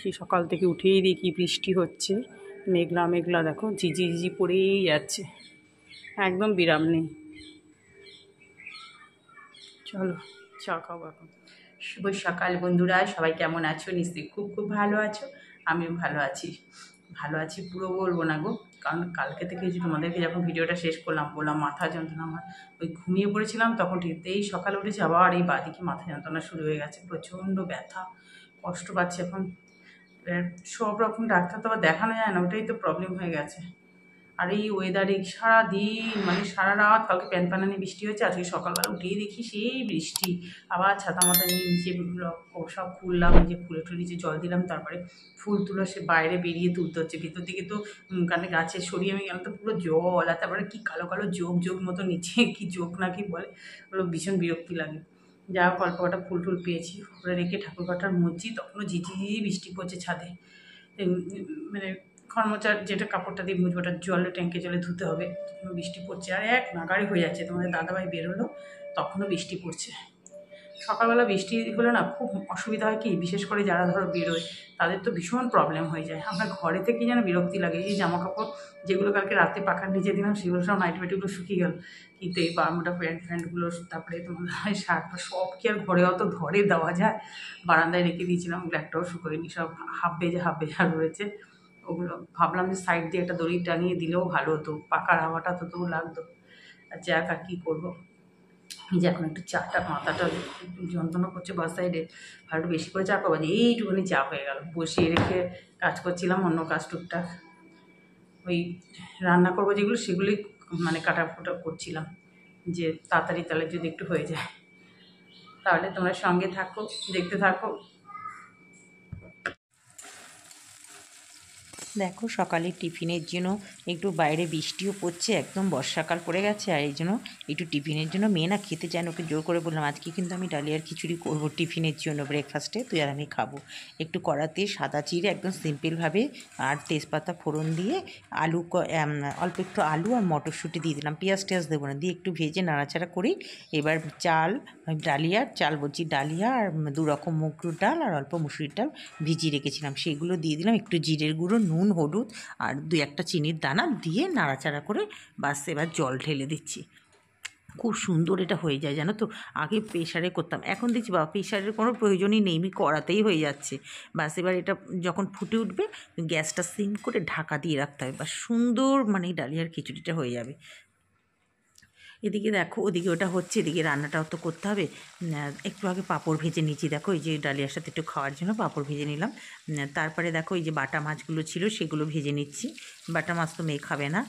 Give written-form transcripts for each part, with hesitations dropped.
সেই সকাল থেকে উঠেই দেখি বৃষ্টি হচ্ছে, মেঘলা মেঘলা দেখো ঝিঝি ঝিঝি পড়েই যাচ্ছে, একদম বিরাম নেই। চলো চা খাবো এখন। শুভ সকাল বন্ধুরা, সবাই কেমন আছো? নিশ্চয়ই খুব খুব ভালো আছো। আমিও ভালো আছি, ভালো আছি পুরো বলবো না গো, কারণ কালকে থেকে যে তোমাদেরকে যখন ভিডিওটা শেষ করলাম বললাম মাথা যন্ত্রণা আমার, ওই ঘুমিয়ে পড়েছিলাম তখন ঠিকতেই সকালে উঠেছি আবার এই বাদিকে মাথা যন্ত্রণা শুরু হয়ে গেছে, প্রচণ্ড ব্যথা, কষ্ট পাচ্ছি এখন। সব রকম ডাক্তার তো আবার দেখানো যায় না, ওটাই তো প্রবলেম হয়ে গেছে। আর এই ওয়েদারে সারাদিন মানে সারা রাত, কালকে প্যানপ্যানানি বৃষ্টি হয়েছে, আজকে সকালবেলা উঠেই দেখি সেই বৃষ্টি। আবার ছাতা মাথা নিয়ে নিচে সব খুললাম, নিজে খুলে টুলে নিচে জল দিলাম, তারপরে ফুল তুলো সে বাইরে বেরিয়ে তুলতে হচ্ছে, ভিতর দিকে তো কানে গাছে সরিয়ে আমি গেলাম তো পুরো জল, আর তারপরে কি কালো কালো যোগ যোগ মতো নিচে কি যোগ না কি বলে, ওগুলো ভীষণ বিরক্তি লাগে। যা হোক অল্প কটা ফুল টুল পেয়েছি, ওরা রেখে ঠাকুর ঘরটার মুছছি, তখনও ঝিঝি বৃষ্টি পড়ছে ছাদে। মানে খরমোচার যেটা কাপড়টা দিয়ে মুছবো, ওটা জলে ট্যাঙ্কে জলে ধুতে হবে, তখনও বৃষ্টি পড়ছে, আর এক নাগাড়ি হয়ে যাচ্ছে। তোমাদের দাদাভাই বেরোলো তখনও বৃষ্টি পড়ছে। সকালবেলা বৃষ্টি হলে না খুব অসুবিধা হয়, কি বিশেষ করে যারা ধরো বেরোয় তাদের তো ভীষণ প্রবলেম হয়ে যায়। আমরা ঘরে থেকেই যেন বিরক্তি লাগে, এই জামা কাপড় যেগুলো কালকে রাতে পাখার নিচে দিলাম সেগুলো সব নাইটি ফাইটিগুলো শুকিয়ে গেল, কিন্তু এই বারান্দাটা প্যান্টগুলো, তারপরে তোমার শার্টটা সব কি আর ঘরে অত ধরে দেওয়া যায়। বারান্দায় রেখে দিয়েছিলাম, ওগুলো একটাও শুকোয়নি, সব হাফ ভেজা রয়েছে। ওগুলো ভাবলাম যে সাইড দিয়ে একটা দড়ি টাঙিয়ে দিলেও ভালো হতো, পাকার হাওয়াটা তো তবু লাগতো। আর যাক, আর কী করবো। এই যে এখন একটু চাটা, মাথাটা যন্ত্রণা করছে বাস সাইডে, আর একটু বেশি করে চা খাবো, এইটুকুনি চা হয়ে গেল। বসিয়ে রেখে কাজ করছিলাম, অন্য কাজ টুকটাক ওই রান্না করবো যেগুলো সেগুলোই মানে কাটাকুটা করছিলাম, যে তাড়াতাড়ি তাহলে যদি একটু হয়ে যায়। তাহলে তোমরা সঙ্গে থাকো, দেখতে থাকো। দেখো সকালের টিফিনের জন্য একটু বাইরে বৃষ্টিও পড়ছে, একদম বর্ষাকাল পড়ে গেছে, আর এই জন্য একটু টিফিনের জন্য মেয়ে না খেতে চায় না, ওকে জোর করে বললাম আজকে কিন্তু আমি ডালিয়ার খিচুড়ি করবো টিফিনের জন্য, ব্রেকফাস্টে তুই আর আমি খাবো। একটু কড়াতে সাদা চিড়ে একদম সিম্পলভাবে আর তেজপাতা ফোড়ন দিয়ে আলু অল্প একটু আলু আর মটরশুঁটি দিয়ে দিলাম, পেঁয়াজ টেয়াজ দেবো না, দিয়ে একটু ভেজে নাড়াচাড়া করি। এবার চাল বলছি ডালিয়া আর 2 রকম মুগের ডাল আর অল্প মুসুরির ডাল ভিজিয়ে রেখেছিলাম, সেগুলো দিয়ে দিলাম, একটু জিরের গুঁড়ো, নুন, হলুদ আর 2-1টা চিনির দানা দিয়ে নাড়াচাড়া করে বাস এবার জল ঢেলে দিচ্ছি। খুব সুন্দর এটা হয়ে যায় জানো তো। আগে প্রেশারে করতাম, এখন দেখছি বাবা প্রেশারের কোনো প্রয়োজনই নেই, আমি কড়াতেই হয়ে যাচ্ছে। বাস এবার এটা যখন ফুটে উঠবে গ্যাসটা সিম করে ঢাকা দিয়ে রাখতে হবে, বা সুন্দর মানে ডালিয়ার খিচুড়িটা হয়ে যাবে। এদিকে দেখো ওদিকে ওটা হচ্ছে, এদিকে রান্নাটাও তো করতে হবে। একটু আগে পাঁপড় ভেজে নিচ্ছি, দেখো এই যে ডালিয়ার সাথে একটু খাওয়ার জন্য পাঁপড় ভেজে নিলাম। তারপরে দেখো এই যে বাটা মাছগুলো ছিল সেগুলো ভেজে নিচ্ছি, বাটা মাছ তো মেয়ে খাবে না।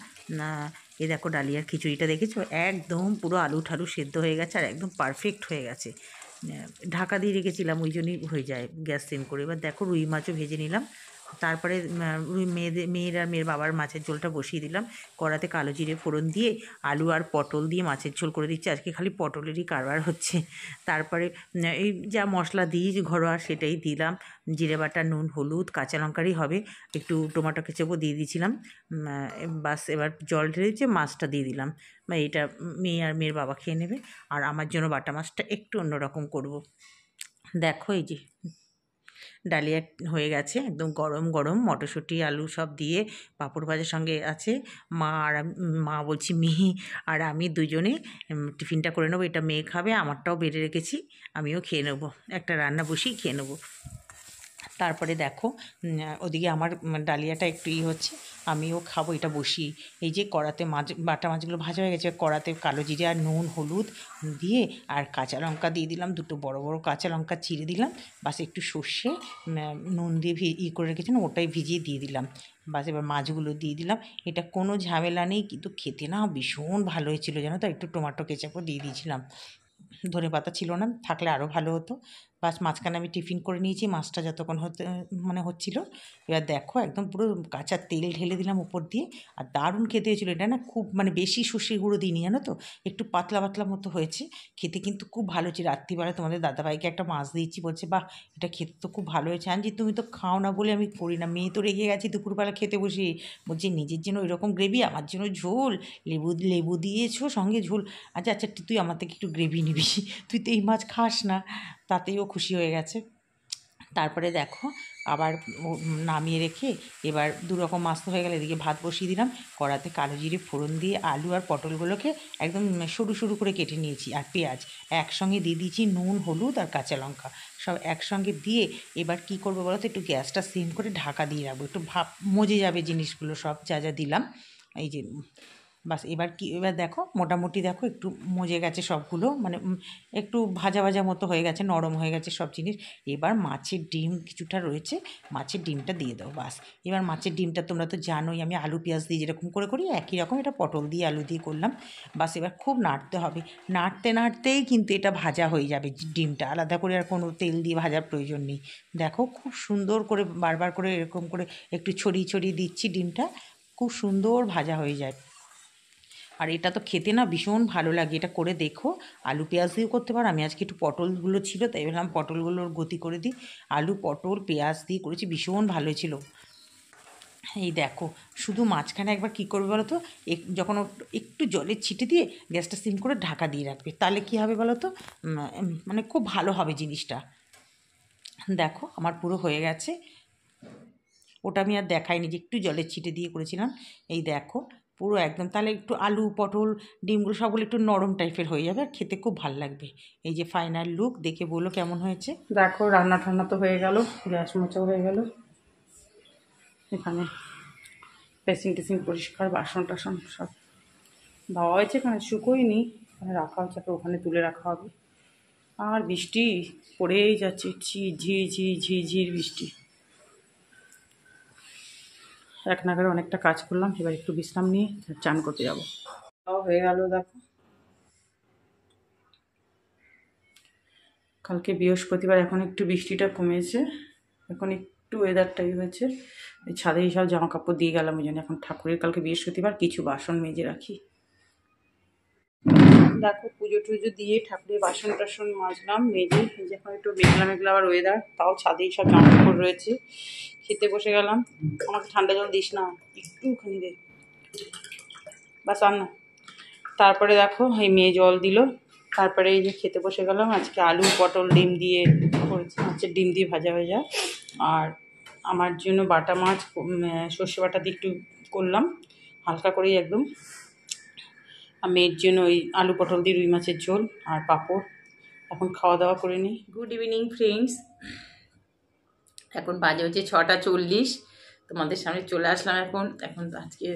এই দেখো ডালিয়ার খিচুড়িটা দেখেছো, একদম পুরো আলু ঠালু সেদ্ধ হয়ে গেছে আর একদম পারফেক্ট হয়ে গেছে। ঢাকা দিয়ে রেখেছিলাম ওই জন্যই হয়ে যায় গ্যাস সিম করে। এবার দেখো রুই মাছও ভেজে নিলাম, তারপরে মেয়ের আর মেয়ের বাবার মাছের ঝোলটা বসিয়ে দিলাম। কড়াতে কালো জিরে ফোড়ন দিয়ে আলু আর পটল দিয়ে মাছের ঝোল করে দিচ্ছি, আজকে খালি পটলেরই কারবার হচ্ছে। তারপরে এই যা মশলা দিই ঘরোয়া সেটাই দিলাম, জিরে বাটা, নুন, হলুদ, কাঁচা লঙ্কারই হবে, একটু টমেটো কেচাপও দিয়ে দিয়েছিলাম। বাস এবার জল ঢেলে দিচ্ছে, মাছটা দিয়ে দিলাম, বা এটা মেয়ে আর মেয়ের বাবা খেয়ে নেবে। আর আমার জন্য বাটা মাছটা একটু অন্যরকম করব। দেখো এই যে ডালিয়া হয়ে গেছে, একদম গরম গরম মটরশুঁটি আলু সব দিয়ে পাঁপড় ভাজার সঙ্গে আছে। মা বলছি মেয়ে আর আমি দুজনে টিফিনটা করে নেবো, এটা মেয়ে খাবে, আমারটাও বেড়ে রেখেছি, আমিও খেয়ে নেবো, একটা রান্না বসেই খেয়ে নেবো। তারপরে দেখো ওদিকে আমার ডালিয়াটা একটু হচ্ছে, আমিও খাবো এটা বসিয়ে। এই যে কড়াতে বাটা মাছগুলো ভাজা হয়ে গেছে, কড়াতে কালো জিরে আর নুন হলুদ দিয়ে আর কাঁচা লঙ্কা দিয়ে দিলাম, 2টো বড় বড় কাঁচা লঙ্কা চিড়ে দিলাম, বাস একটু সর্ষে নুন দিয়ে করে রেখেছিলাম ওটাই ভিজিয়ে দিয়ে দিলাম। বাস এবার মাছগুলো দিয়ে দিলাম, এটা কোনো ঝামেলা নেই, কিন্তু খেতে না ভীষণ ভালো হয়েছিল জানো তো। একটু টমেটো কেচাপও দিয়ে দিয়েছিলাম, ধনেপাতা ছিল না, থাকলে আরও ভালো হতো। বাস মাঝখানে আমি টিফিন করে নিয়েছি, মাছটা যতক্ষণ হচ্ছিলো। এবার দেখো একদম পুরো কাঁচা তেল ঢেলে দিলাম উপর দিয়ে, আর দারুণ খেতে হয়েছিলো। এটা না খুব মানে বেশি সর্ষের গুঁড়ো দিইনি জানো তো, একটু পাতলা পাতলা মতো হয়েছে, খেতে কিন্তু খুব ভালো হয়েছে। রাত্রিবেলা তোমাদের দাদাভাইকে একটা মাছ দিয়েছি, বলছে বাহ এটা খেতে তো খুব ভালো হয়েছে। আনজি তুমি তো খাও না বলে আমি করি না, মেয়ে তো রেগে গেছি দুপুরবেলা খেতে বসে, বলছি নিজের জন্য ওইরকম গ্রেভি, আমার জন্য ঝোল, লেবু দিয়েছো সঙ্গে ঝোল, আচ্ছা আচ্ছা তুই আমার থেকে একটু গ্রেভি নিবি, তুই তো এই মাছ খাস না। তাতেই ও খুশি হয়ে গেছে। তারপরে দেখো আবার নামিয়ে রেখে এবার দুরকম মাছ তো হয়ে গেলে এদিকে ভাত বসিয়ে দিলাম। কড়াতে কালো জিরে ফোড়ন দিয়ে আলু আর পটলগুলোকে একদম সরু সরু করে কেটে নিয়েছি, আর পেঁয়াজ একসঙ্গে দিয়ে দিয়েছি, নুন হলুদ আর কাঁচা লঙ্কা সব একসঙ্গে দিয়ে এবার কি করবো বলো তো, একটু গ্যাসটা সিম করে ঢাকা দিয়ে রাখবো, একটু মজে যাবে জিনিসগুলো সব যা যা দিলাম। এই যে বাস এবার দেখো মোটামুটি দেখো একটু মজে গেছে সবগুলো, মানে একটু ভাজা ভাজা মতো হয়ে গেছে, নরম হয়ে গেছে সব জিনিস। এবার মাছের ডিম কিছুটা রয়েছে, মাছের ডিমটা দিয়ে দাও বাস। এবার মাছের ডিমটা তোমরা তো জানোই আমি আলু পেঁয়াজ দিয়ে যেরকম করে করি একই রকম এটা পটল দিয়ে আলু দিয়ে করলাম। বাস এবার খুব নাড়তে হবে, নাড়তে নাড়তেই কিন্তু এটা ভাজা হয়ে যাবে ডিমটা, আলাদা করে আর কোনো তেল দিয়ে ভাজার প্রয়োজন নেই। দেখো খুব সুন্দর করে বারবার করে এরকম করে একটু ছড়িয়ে ছড়িয়ে দিচ্ছি, ডিমটা খুব সুন্দর ভাজা হয়ে যায়। আর এটা তো খেতে না ভীষণ ভালো লাগে, এটা করে দেখো। আলু পেঁয়াজ দিয়েও করতে পারো, আমি আজকে একটু পটলগুলো ছিল তাই ভাবলাম পটলগুলোর গতি করে দিই। আলু পটল পেঁয়াজ দিয়ে করেছি, ভীষণ ভালো ছিল। এই দেখো শুধু মাঝখানে একবার কী করবে বলো তো, যখন একটু জলের ছিটে দিয়ে গ্যাসটা সিম করে ঢাকা দিয়ে রাখবে, তাহলে কী হবে বলো তো, মানে খুব ভালো হবে জিনিসটা। দেখো আমার পুরো হয়ে গেছে, ওটা আমি আর দেখাইনি যে একটু জলের ছিটে দিয়ে করেছিলাম। এই দেখো পুরো একদম, তাহলে একটু আলু পটল ডিমগুলো সবগুলো একটু নরম টাইপের হয়ে যাবে আর খেতে খুব ভালো লাগবে। এই যে ফাইনাল লুক, দেখে বলো কেমন হয়েছে। দেখো রান্না ঠান্না তো হয়ে গেল, গ্যাস মোচাও হয়ে গেল, এখানে বেসিন টেসিন পরিষ্কার, বাসন টাসন সব ধোয়া হয়েছে, এখানে শুকোয়নি, এখানে রাখা হচ্ছে, ওখানে তুলে রাখা হবে। আর বৃষ্টি পড়েই যাচ্ছে, ঝিঝির বৃষ্টি। এক নাগারে অনেকটা কাজ করলাম, এবার একটু বিশ্রাম নিয়ে চান করতে যাবো। হয়ে গেল দেখো, কালকে বৃহস্পতিবার, এখন একটু বৃষ্টিটা কমেছে, এখন একটু ওয়েদারটাই হয়েছে। এই ছাদে সব জামা কাপড় দিয়ে গেলাম, ওই জন্য এখন ঠাকুরের কালকে বৃহস্পতিবার কিছু বাসন মেজে রাখি। দেখো পুজো টুজো দিয়ে ঠাকুরের বাসন টাসন মাজলাম মেজে, যখন একটু মেঘলা মেঘলা আবার ওয়েদার, তাও ছাদেই সব জামা কাপড় রয়েছে। খেতে বসে গেলাম, আমাকে ঠান্ডা জল দিস না একটুখানি দে, বাস আর না। তারপরে দেখো এই মেয়ে জল দিল, তারপরে এই যে খেতে বসে গেলাম। আজকে আলু পটল ডিম দিয়ে করেছি, মাছের ডিম দিয়ে ভাজা ভাজা, আর আমার জন্য বাটা মাছ সর্ষে বাটা দিয়ে একটু করলাম হালকা করেই একদম। আর মেয়ের জন্য ওই আলু পটল দিয়ে রুই মাছের ঝোল আর পাঁপড়। এখন খাওয়া দাওয়া করে নিই। গুড ইভিনিং ফ্রেন্ডস, এখন বাজে হচ্ছে 6:40, তোমাদের সামনে চলে আসলাম। এখন আজকে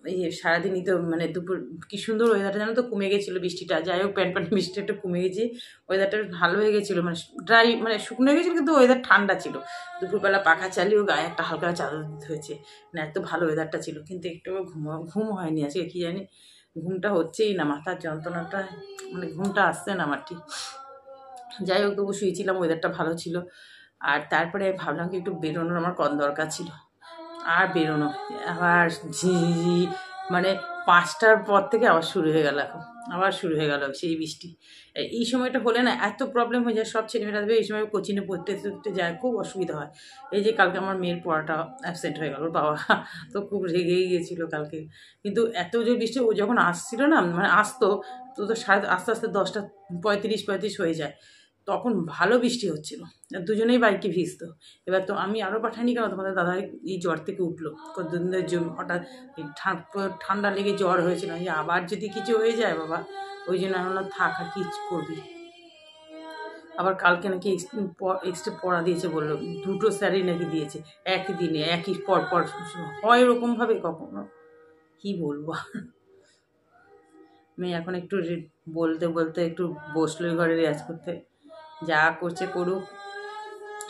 এই সারাদিনই তো মানে দুপুর কি সুন্দর ওয়েদারটা, জানো তো কমে গেছিলো বৃষ্টিটা, যাই হোক প্যান বৃষ্টিটা একটু কমে গেছে, ওয়েদারটা ভালো হয়ে গেছিলো, মানে ড্রাই মানে শুকনো হয়ে গেছিলো, কিন্তু ওয়েদার ঠান্ডা ছিল। দুপুরবেলা পাখা চালিয়েও গায়ে একটা হালকা চাদর দিতে হয়েছে, না এত ভালো ওয়েদারটা ছিল। কিন্তু একটু ঘুম হয়নি আজকে, কি জানি ঘুমটা হচ্ছেই না, মাথার যন্ত্রণাটা, মানে ঘুমটা আসছে না আমার ঠিক। যাই হোক তবু শুয়েছিলাম, ওয়েদারটা ভালো ছিল। আর তারপরে ভাবলাম কি একটু বেরোনোর আমার কম দরকার ছিল, আর বেরোনো আবার ঝিঝি, মানে 5টার পর থেকে আবার শুরু হয়ে গেল, এখন আবার শুরু হয়ে গেল সেই বৃষ্টি। এই সময়টা হলে না এত প্রবলেম হয়ে যায়, সব ছেলেমেয়েরা দেবে এই সময় কোচিনে পড়তে যায়, খুব অসুবিধা হয়। এই যে কালকে আমার মেয়ের পড়াটা অ্যাবসেন্ট হয়ে গেল, ওর বাবা তো খুব রেগেই গিয়েছিলো কালকে। কিন্তু এত যে বৃষ্টি, ও যখন আসছিল না, মানে আসতো তো আস্তে আস্তে 10:35 হয়ে যায়, তখন ভালো বৃষ্টি হচ্ছিল, দুজনেই বাইকে ভিজতো। এবার তো আমি আরও পাঠাইনি, কেন তোমাদের দাদা এই জ্বর থেকে উঠলো, দুদিনের জন্য হঠাৎ ঠান্ডা লেগে জ্বর হয়েছিল, যে আবার যদি কিছু হয়ে যায় বাবা, ওই জন্য আমি বললাম থাক, আর কি করবি। আবার কালকে নাকি এক্সট্রা পড়া দিয়েছে বললো, 2টো স্যারই নাকি দিয়েছে একই দিনে, একই পর হয় এরকমভাবে কখনো, কি বলবো। মেয়ে এখন একটু বলতে বলতে একটু বসলোই ঘরে রেয়াজ করতে, যা করছে করুক।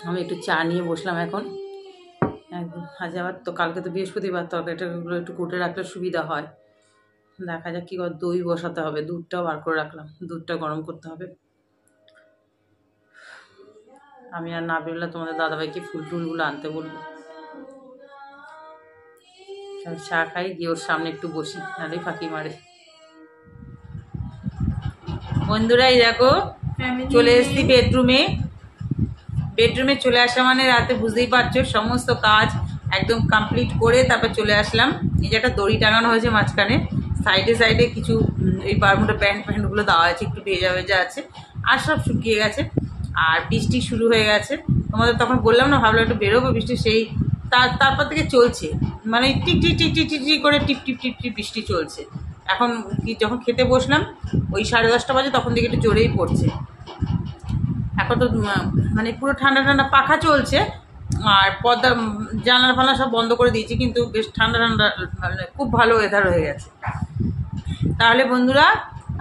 আমি একটু চা নিয়ে বসলাম এখন একদম। আজ আবার তো কালকে তো বৃহস্পতিবার, তরকারিটাগুলো একটু কুটে রাখলে সুবিধা হয়। দেখা যাক কী করে, দই বসাতে হবে, দুধটাও বার করে রাখলাম, দুধটা গরম করতে হবে। আমি আর না বেরোলে তোমাদের দাদাভাইকে ফুল টুলগুলো আনতে বলবো। চা খাই, গিয়ে ওর সামনে একটু বসি, নাহলেই ফাঁকি মারে। বন্ধুরাই দেখো চলে এসেছি বেডরুমে চলে আসা মানে রাতে বুঝতেই পারছো সমস্ত কাজ একদম কমপ্লিট করে তারপর চলে আসলাম। এই যে একটা দড়ি টাঙানো হয়েছে মাঝখানে, সাইডে কিছু এই বারমুডা প্যান্টগুলো দেওয়া আছে, একটু ভেজা আছে, আর সব শুকিয়ে গেছে। আর বৃষ্টি শুরু হয়ে গেছে, তোমাদের তখন বললাম না, ভাবলাম একটু বেরোবো বৃষ্টি, সেই তারপর থেকে চলছে, মানে tick tick tick tick tick করে টিপ টিপ টিপ টিপ বৃষ্টি চলছে। এখন যখন খেতে বসলাম ওই 10:30 বাজে, তখন থেকে একটু জোরেই পড়ছে। এখন তো মানে পুরো ঠান্ডা ঠান্ডা পাখা চলছে, আর পর্দা জানলা ফালা সব বন্ধ করে দিয়েছি, কিন্তু বেশ ঠান্ডা ঠান্ডা, মানে খুব ভালো ওয়েদার হয়ে গেছে। তাহলে বন্ধুরা,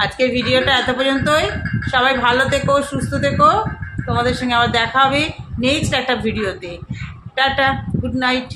আজকের ভিডিওটা এত পর্যন্তই। সবাই ভালো থেকো, সুস্থ থেকো। তোমাদের সঙ্গে আবার দেখা হবে নেক্সট একটা ভিডিওতে। Tata, good night.